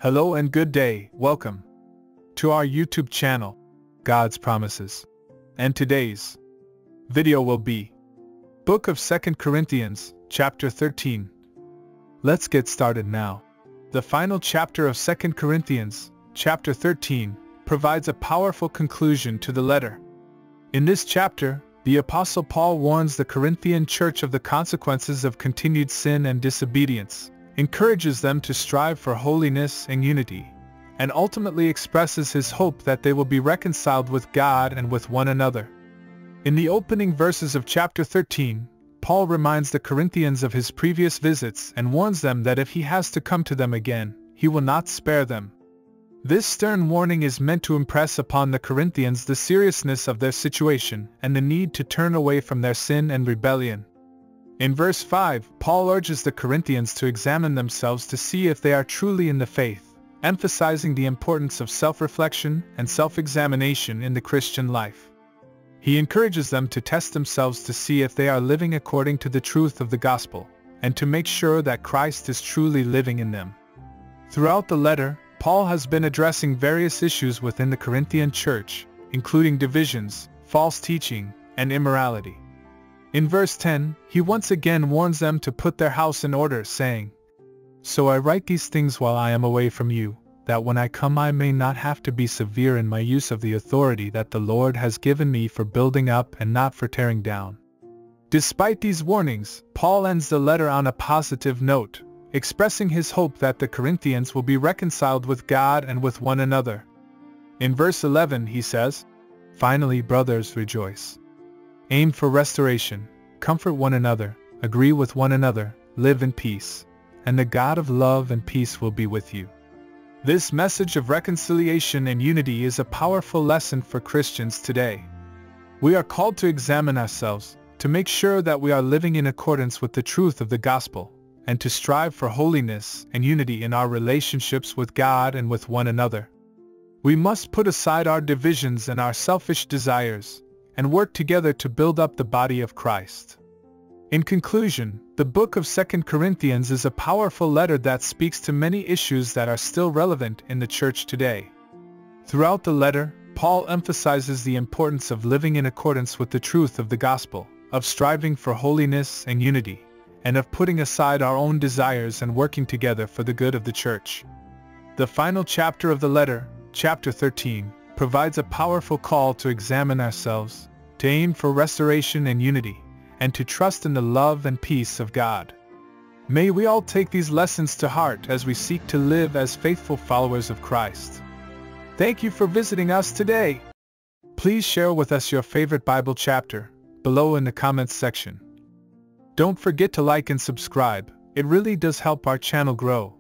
Hello and good day, welcome to our YouTube channel, God's Promises. And today's video will be Book of 2 Corinthians, chapter 13. Let's get started now. The final chapter of 2 Corinthians, chapter 13, provides a powerful conclusion to the letter. In this chapter, the Apostle Paul warns the Corinthian church of the consequences of continued sin and disobedience, encourages them to strive for holiness and unity, and ultimately expresses his hope that they will be reconciled with God and with one another. In the opening verses of chapter 13, Paul reminds the Corinthians of his previous visits and warns them that if he has to come to them again, he will not spare them. This stern warning is meant to impress upon the Corinthians the seriousness of their situation and the need to turn away from their sin and rebellion. In verse 5, Paul urges the Corinthians to examine themselves to see if they are truly in the faith, emphasizing the importance of self-reflection and self-examination in the Christian life. He encourages them to test themselves to see if they are living according to the truth of the gospel, and to make sure that Christ is truly living in them. Throughout the letter, Paul has been addressing various issues within the Corinthian church, including divisions, false teaching, and immorality. In verse 10, he once again warns them to put their house in order, saying, "So I write these things while I am away from you, that when I come I may not have to be severe in my use of the authority that the Lord has given me for building up and not for tearing down." Despite these warnings, Paul ends the letter on a positive note, expressing his hope that the Corinthians will be reconciled with God and with one another. In verse 11 he says, "Finally, brothers, rejoice. Aim for restoration, comfort one another, agree with one another, live in peace, and the God of love and peace will be with you." This message of reconciliation and unity is a powerful lesson for Christians today. We are called to examine ourselves, to make sure that we are living in accordance with the truth of the gospel, and to strive for holiness and unity in our relationships with God and with one another. We must put aside our divisions and our selfish desires, and work together to build up the body of Christ. In conclusion, the book of 2 Corinthians is a powerful letter that speaks to many issues that are still relevant in the church today. Throughout the letter, Paul emphasizes the importance of living in accordance with the truth of the gospel, of striving for holiness and unity, and of putting aside our own desires and working together for the good of the church. The final chapter of the letter, chapter 13, provides a powerful call to examine ourselves, to aim for restoration and unity, and to trust in the love and peace of God. May we all take these lessons to heart as we seek to live as faithful followers of Christ. Thank you for visiting us today. Please share with us your favorite Bible chapter below in the comments section. Don't forget to like and subscribe, it really does help our channel grow.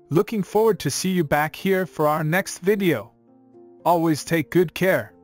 Looking forward to see you back here for our next video. Always take good care.